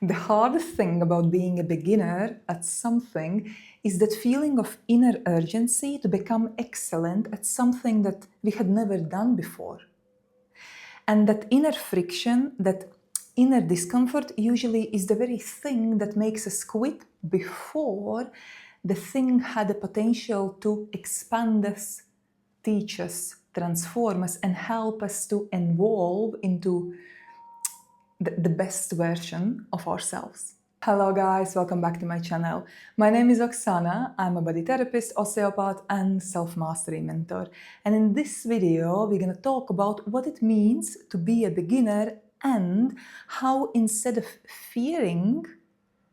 The hardest thing about being a beginner at something is that feeling of inner urgency to become excellent at something that we had never done before. And that inner friction, that inner discomfort usually is the very thing that makes us quit before the thing had the potential to expand us, teach us, transform us, and help us to evolve into the best version of ourselves. Hello guys, welcome back to my channel. My name is Oksana, I'm a body therapist, osteopath and self-mastery mentor. And in this video, we're going to talk about what it means to be a beginner and how instead of fearing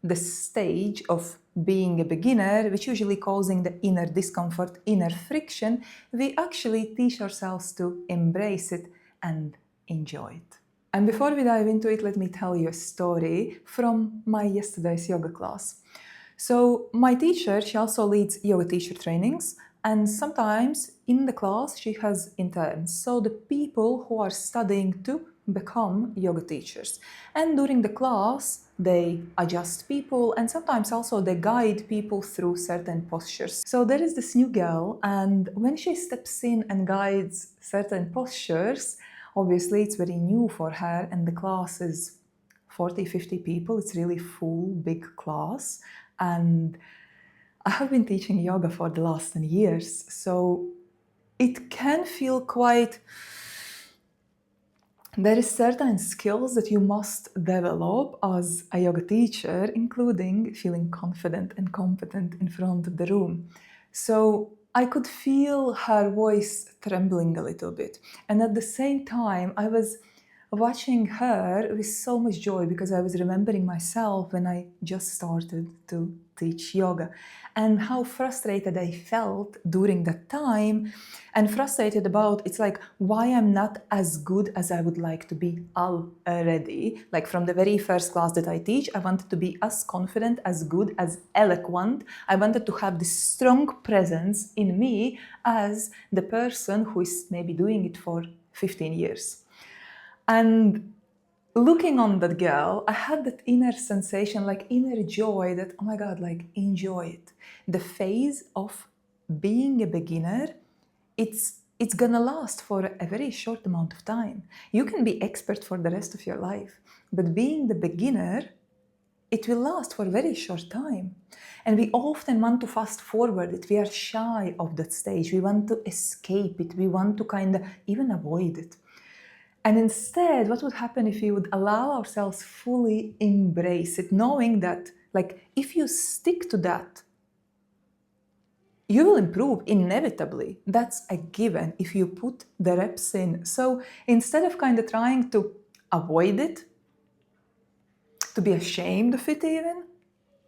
the stage of being a beginner, which usually causing the inner discomfort, inner friction, we actually teach ourselves to embrace it and enjoy it. And before we dive into it, let me tell you a story from my yesterday's yoga class. So my teacher, she also leads yoga teacher trainings, and sometimes in the class she has interns, so the people who are studying to become yoga teachers. And during the class, they adjust people and sometimes also they guide people through certain postures. So there is this new girl, and when she steps in and guides certain postures, obviously it's very new for her, and the class is 40-50 people. It's really full, big class. And I have been teaching yoga for the last 10 years, so it can feel quite... There is certain skills that you must develop as a yoga teacher, including feeling confident and competent in front of the room. So I could feel her voice trembling a little bit. And at the same time, I was watching her with so much joy because I was remembering myself when I just started to teach yoga and how frustrated I felt during that time, and frustrated about it's like why I'm not as good as I would like to be already. Like from the very first class that I teach, I wanted to be as confident, as good, as eloquent. I wanted to have this strong presence in me as the person who is maybe doing it for 15 years. And looking on that girl, I had that inner sensation, like inner joy that, oh my God, like enjoy it. The phase of being a beginner, it's gonna last for a very short amount of time. You can be expert for the rest of your life, but being the beginner, it will last for a very short time. And we often want to fast forward it. We are shy of that stage. We want to escape it. We want to kind of even avoid it. And instead, what would happen if we would allow ourselves fully embrace it, knowing that, like, if you stick to that, you will improve inevitably. That's a given if you put the reps in. So instead of kind of trying to avoid it, to be ashamed of it even,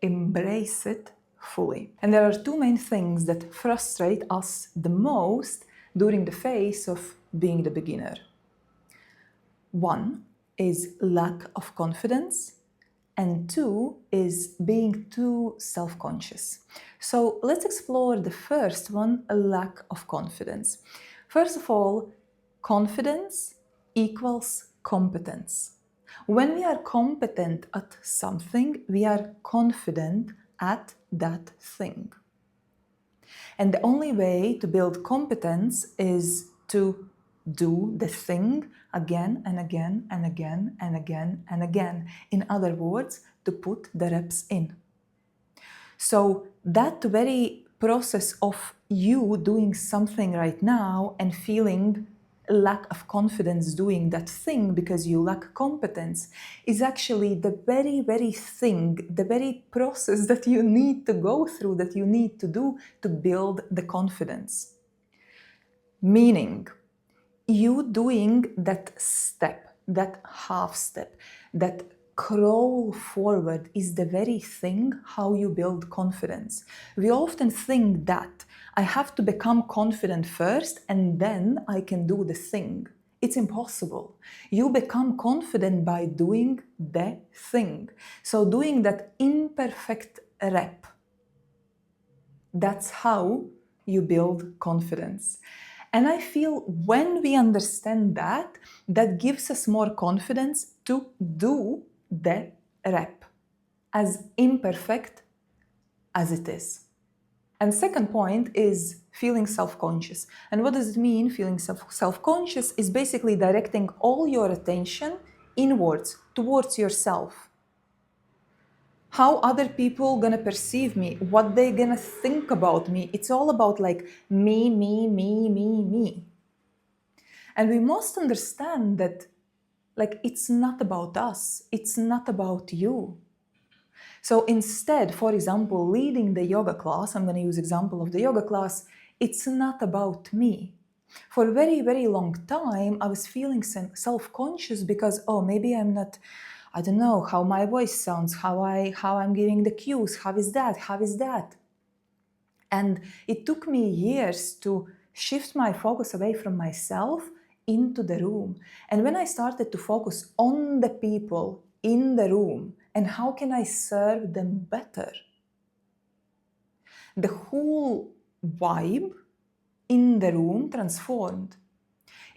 embrace it fully. And there are two main things that frustrate us the most during the phase of being the beginner. One is lack of confidence, and two is being too self-conscious. So let's explore the first one, a lack of confidence. First of all, confidence equals competence. When we are competent at something, we are confident at that thing. And the only way to build competence is to do the thing again and again and again and again and again. In other words, to put the reps in. So that very process of you doing something right now and feeling lack of confidence doing that thing because you lack competence is actually the very, very thing, the very process that you need to go through, that you need to do to build the confidence. Meaning, you doing that step, that half step, that crawl forward is the very thing how you build confidence. We often think that I have to become confident first and then I can do the thing. It's impossible. You become confident by doing the thing. So doing that imperfect rep, that's how you build confidence. And I feel when we understand that, that gives us more confidence to do the rep. as imperfect as it is. And second point is feeling self-conscious. And what does it mean, feeling self-conscious? Is basically directing all your attention inwards, towards yourself. How other people gonna perceive me, what they gonna think about me. It's all about like me, me, me, me, me. And we must understand that like it's not about us, it's not about you. So instead, for example, leading the yoga class, I'm going to use example of the yoga class, it's not about me. For a very, very long time, I was feeling self-conscious because, oh, maybe I'm not, I don't know how my voice sounds, how I'm giving the cues, how is that? And it took me years to shift my focus away from myself into the room. And when I started to focus on the people in the room and how can I serve them better, the whole vibe in the room transformed.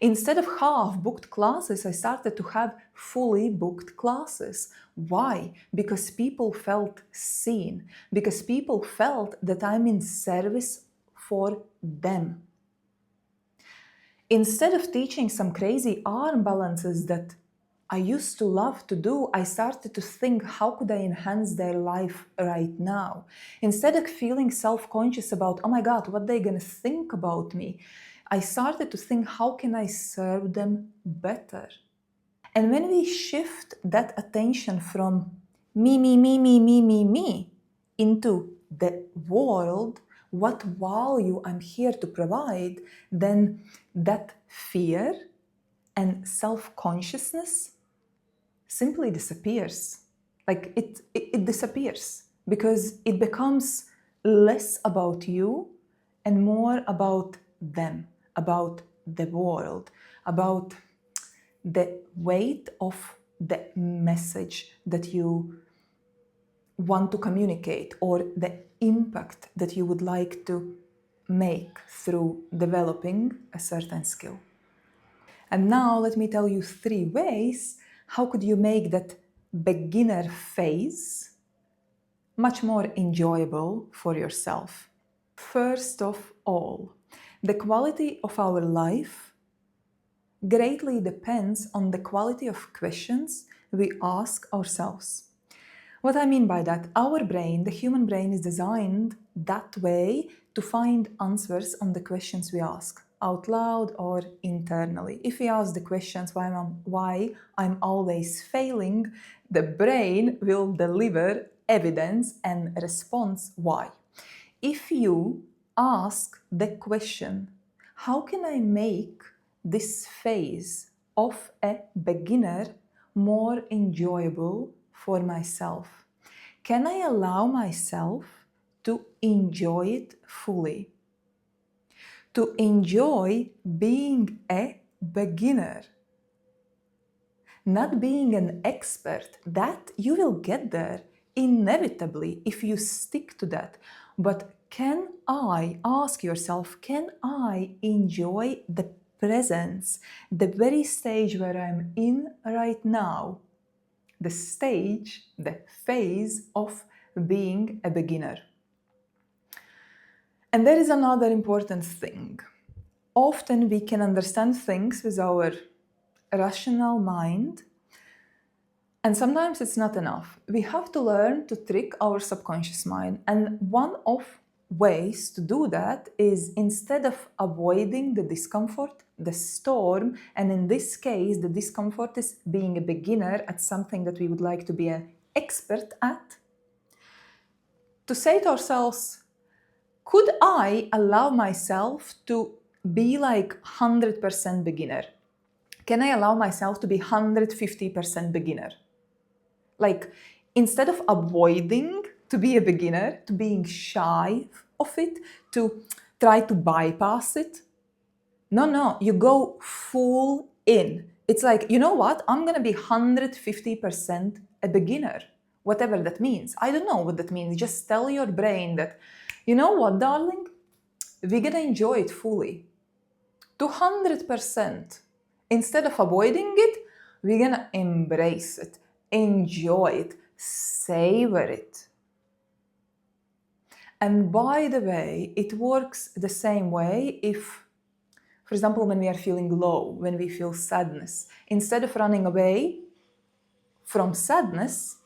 Instead of half-booked classes, I started to have fully booked classes. Why? Because people felt seen. Because people felt that I'm in service for them. Instead of teaching some crazy arm balances that I used to love to do, I started to think, how could I enhance their life right now? Instead of feeling self-conscious about, oh my God, what they're gonna think about me, I started to think, how can I serve them better? And when we shift that attention from me, into the world, what value I'm here to provide, then that fear and self-consciousness simply disappears. Like it disappears because it becomes less about you and more about them, about the world, about the weight of the message that you want to communicate or the impact that you would like to make through developing a certain skill. And now let me tell you 3 ways how could you make that beginner phase much more enjoyable for yourself. First of all, the quality of our life greatly depends on the quality of questions we ask ourselves. What I mean by that, our brain, the human brain, is designed that way to find answers on the questions we ask, out loud or internally. If we ask the questions why I'm always failing, the brain will deliver evidence and response why. If you ask the question, how can I make this phase of a beginner more enjoyable for myself? Can I allow myself to enjoy it fully? To enjoy being a beginner, not being an expert. That you will get there inevitably if you stick to that. But can I, ask yourself, can I enjoy the presence, the very stage where I'm in right now? The stage, the phase of being a beginner. And there is another important thing. Often we can understand things with our rational mind, and sometimes it's not enough. We have to learn to trick our subconscious mind. And one of ways to do that is, instead of avoiding the discomfort, the storm, and in this case, the discomfort is being a beginner at something that we would like to be an expert at, to say to ourselves, could I allow myself to be like 100% beginner? Can I allow myself to be 150% beginner? Like, instead of avoiding to be a beginner, to being shy of it, to try to bypass it. No, you go full in. It's like, you know what? I'm going to be 150% a beginner, whatever that means. I don't know what that means. Just tell your brain that, you know what, darling? We're going to enjoy it fully. 200%. Instead of avoiding it, we're going to embrace it, enjoy it, savor it. And by the way, it works the same way if, for example, when we are feeling low, when we feel sadness, instead of running away from sadness,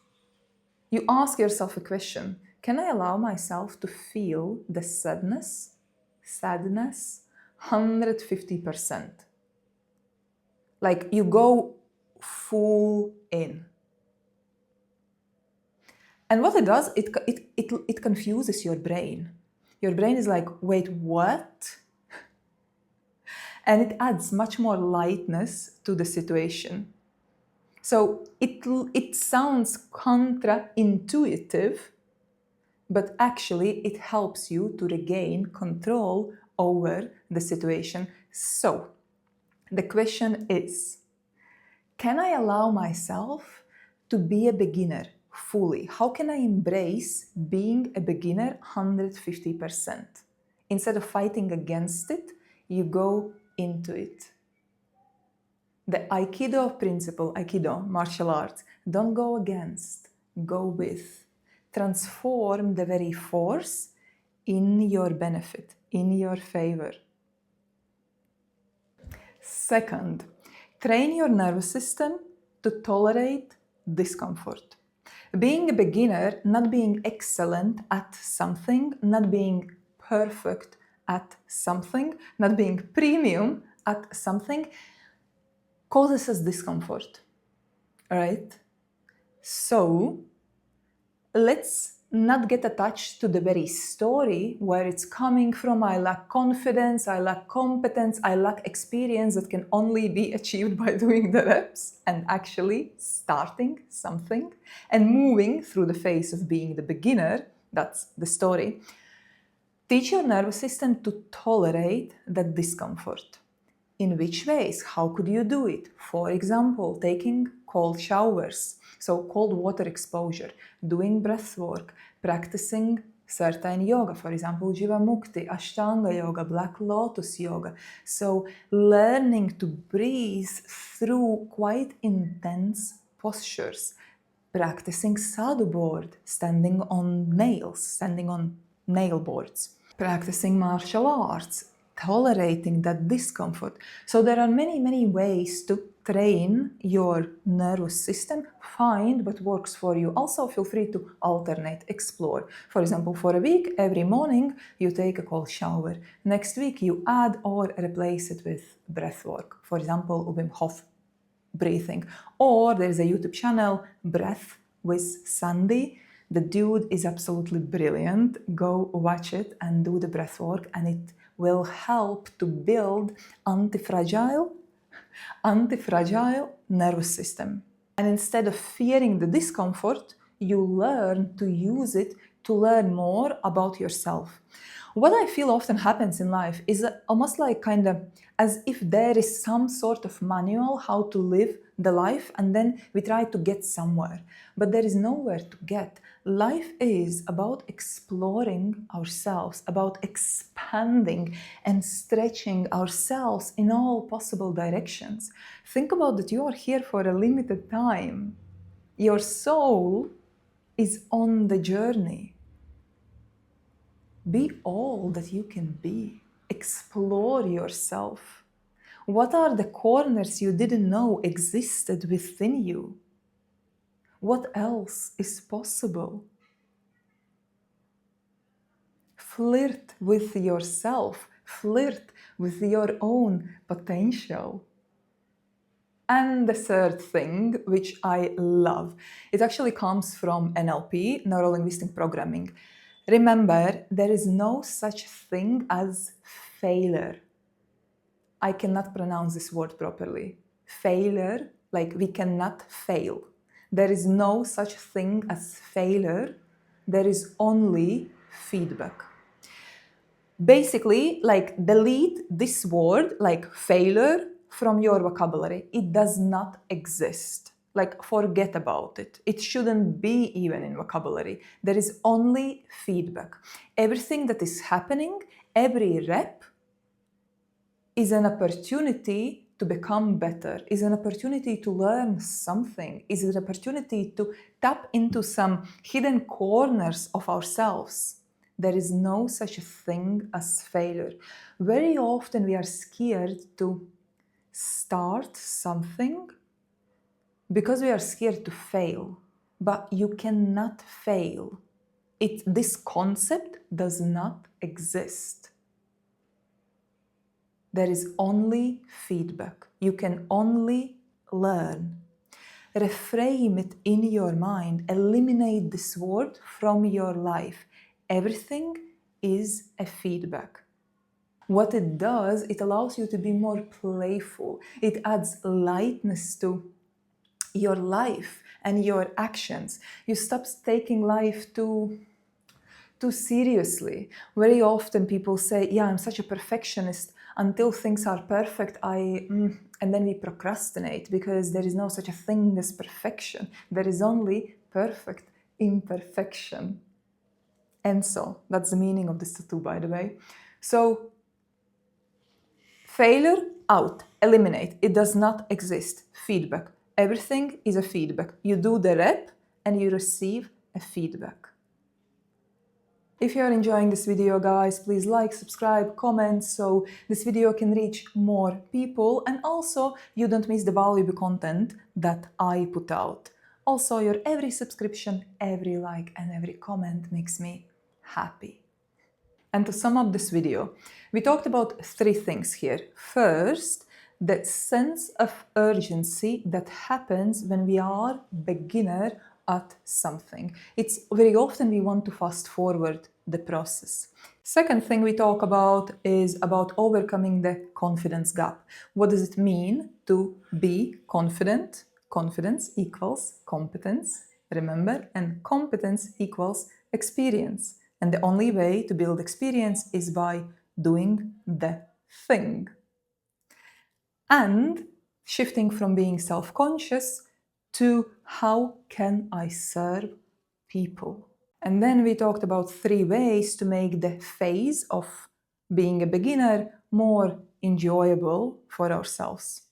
you ask yourself a question: can I allow myself to feel the sadness 150%? Like you go full in. And what it does, it confuses your brain. Your brain is like, wait, what? And it adds much more lightness to the situation. So it sounds counterintuitive, but actually it helps you to regain control over the situation. So the question is, can I allow myself to be a beginner fully? How can I embrace being a beginner 150%? Instead of fighting against it, you go into it. The Aikido principle, Aikido, martial arts, don't go against, go with. Transform the very force in your benefit, in your favor. Second, train your nervous system to tolerate discomfort. Being a beginner, not being excellent at something, not being perfect at something, not being premium at something, causes us discomfort, right? So let's not get attached to the very story where it's coming from. I lack confidence, I lack competence, I lack experience that can only be achieved by doing the reps and actually starting something and moving through the phase of being the beginner. That's the story. Teach your nervous system to tolerate that discomfort. In which ways? How could you do it? For example, taking cold showers, so cold water exposure, doing breath work, practicing certain yoga, for example, Jivamukti, Ashtanga yoga, Black Lotus yoga. So learning to breathe through quite intense postures, practicing sadhu board, standing on nails, standing on nail boards, practicing martial arts, tolerating that discomfort. So there are many ways to train your nervous system. Find what works for you. Also feel free to alternate, explore. For example, for a week, every morning you take a cold shower. Next week you add or replace it with breath work. For example, Wim Hof breathing. Or there's a YouTube channel, Breath with Sandy. The dude is absolutely brilliant. Go watch it and do the breath work, and it will help to build anti-fragile nervous system. And instead of fearing the discomfort, you learn to use it to learn more about yourself. What I feel often happens in life is almost like kind of as if there is some sort of manual how to live the life, and then we try to get somewhere. But there is nowhere to get. Life is about exploring ourselves, about expanding and stretching ourselves in all possible directions. Think about that you are here for a limited time. Your soul is on the journey. Be all that you can be. Explore yourself. What are the corners you didn't know existed within you? What else is possible? Flirt with yourself. Flirt with your own potential. And the third thing, which I love, it actually comes from NLP, Neuro-Linguistic Programming. Remember, there is no such thing as failure. I cannot pronounce this word properly. Failure, like we cannot fail. There is no such thing as failure. There is only feedback. Basically, like delete this word, like failure, from your vocabulary. It does not exist. Like forget about it. It shouldn't be even in vocabulary. There is only feedback. Everything that is happening, every rep is an opportunity to become better, is an opportunity to learn something, is an opportunity to tap into some hidden corners of ourselves. There is no such a thing as failure. Very often we are scared to start something because we are scared to fail. But you cannot fail. This concept does not exist. There is only feedback. You can only learn. Reframe it in your mind. Eliminate this word from your life. Everything is a feedback. What it does, it allows you to be more playful. It adds lightness to your life and your actions. You stop taking life too seriously. Very often people say, yeah, I'm such a perfectionist. Until things are perfect, and then we procrastinate because there is no such a thing as perfection. There is only perfect imperfection. And so, that's the meaning of this tattoo, by the way. So, failure, out, eliminate. It does not exist. Feedback. Everything is a feedback. You do the rep and you receive a feedback. If you are enjoying this video, guys, please like, subscribe, comment so this video can reach more people and also you don't miss the valuable content that I put out. Also, your every subscription, every like and every comment makes me happy. And to sum up this video, we talked about 3 things here. First, the sense of urgency that happens when we are beginner at something. It's very often we want to fast forward the process. Second thing we talk about is about overcoming the confidence gap. What does it mean to be confident? Confidence equals competence, remember, and competence equals experience. And the only way to build experience is by doing the thing. And shifting from being self-conscious to how can I serve people. And then we talked about 3 ways to make the phase of being a beginner more enjoyable for ourselves.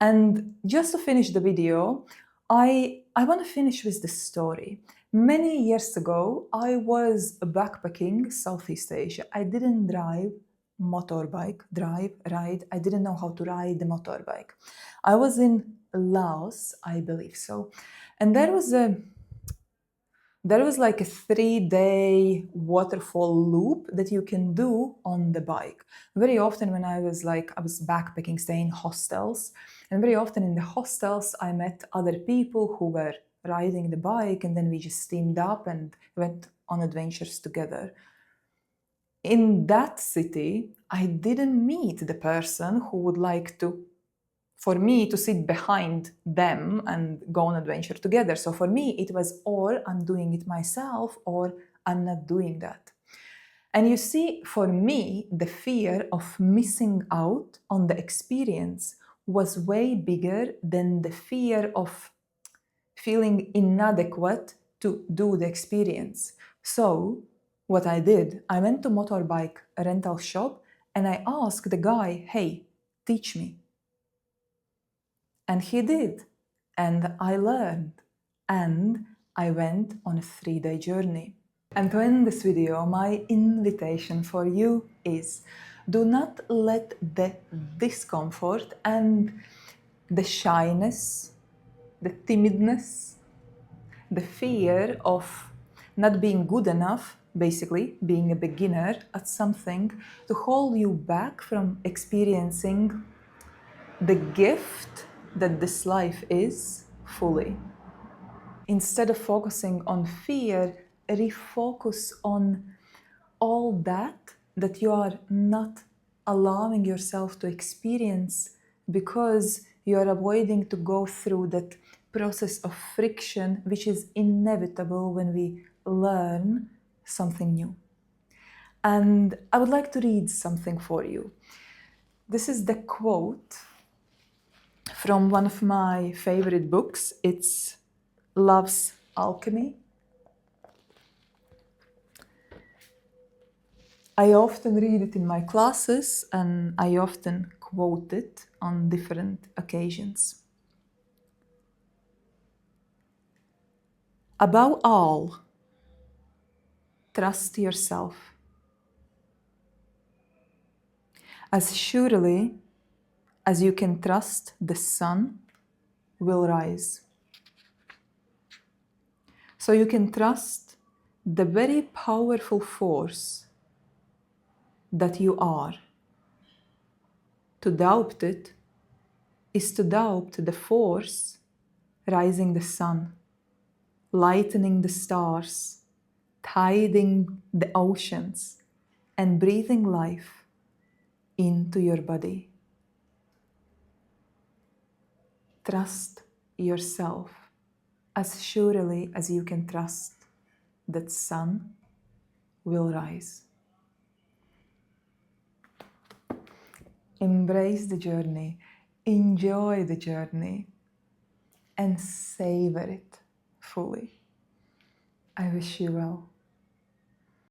And just to finish the video, I want to finish with this story. Many years ago, I was backpacking Southeast Asia. I didn't ride. I didn't know how to ride the motorbike. I was in Laos, I believe so. And there was like a 3-day waterfall loop that you can do on the bike. Very often when I was backpacking, staying in hostels, and very often in the hostels I met other people who were riding the bike, and then we just teamed up and went on adventures together. In that city, I didn't meet the person who would like for me to sit behind them and go on adventure together. So for me, it was or I'm doing it myself or I'm not doing that. And you see, for me, the fear of missing out on the experience was way bigger than the fear of feeling inadequate to do the experience. So what I did, I went to motorbike rental shop and I asked the guy, hey, teach me. And he did. And I learned. And I went on a 3-day journey. And to end this video, my invitation for you is do not let the discomfort and the shyness, the timidness, the fear of not being good enough, basically being a beginner at something, to hold you back from experiencing the gift that this life is fully. Instead of focusing on fear, refocus on all that you are not allowing yourself to experience because you are avoiding to go through that process of friction, which is inevitable when we learn something new. And I would like to read something for you. This is the quote from one of my favorite books. It's Love's Alchemy. I often read it in my classes and I often quoted on different occasions. Above all, trust yourself. As surely as you can trust the sun will rise. So you can trust the very powerful force that you are. To doubt it is to doubt the force rising the sun, lightening the stars, tiding the oceans, and breathing life into your body. Trust yourself as surely as you can trust that sun will rise. Embrace the journey, enjoy the journey, and savor it fully. I wish you well.